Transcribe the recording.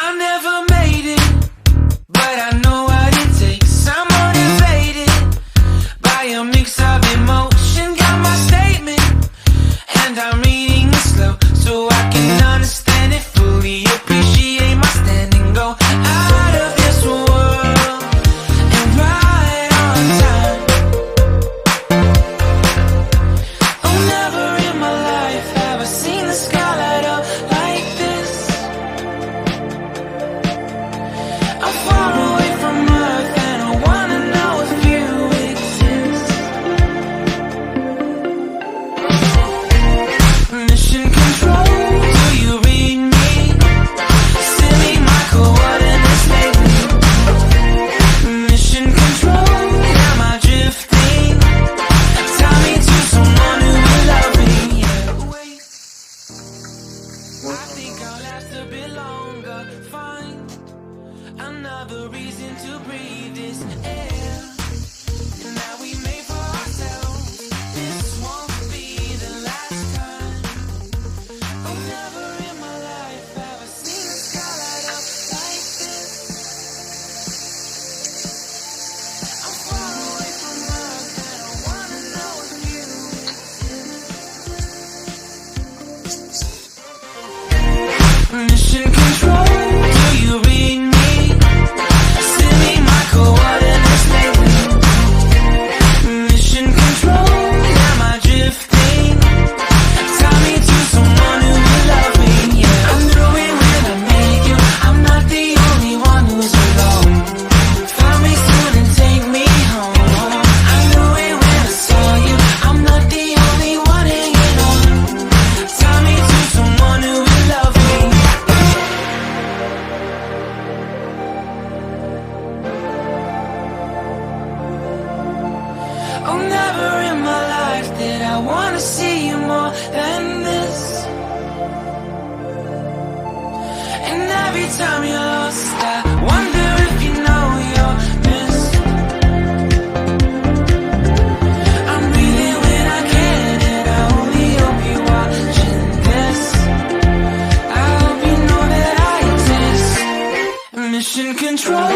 I never made it, but I know what it takes. I'm motivated by a mix of emotion. Got my statement, and I'm reading it slow so I can understand it fully. Appreciate my stand and go out of this world and right on time. Oh, never in my life have I seen the sky light up like this. I'm far away from Earth and I wanna know if you exist. Mission control, do you read me? Send me my coordinates lately. Mission control, am I drifting? Tie me to someone who will love me. Yeah, wait, I think I'll last a bit longer. Find another reason to breathe this air. And that we made for ourselves. This won't be the last time. Oh, never in my life have I seen the sky light up like this. I'm far away from Earth and I wanna know if you exist. Mission control, do you read me? Send me my coordinates lately. Mission control, am I drifting? Tie me to someone who will love me. Yeah, I knew it when I met you. I'm not the only one who's alone. Find me soon and take me home. I knew it when I saw you. I'm not the only one hanging on. Tie me to someone who will love me. Oh, never in my life did I wanna see you more than this. And every time you're lost, I wonder if you know you're missed. I'm breathing when I can, and I only hope you're watching this. I hope you know that I exist. Mission control,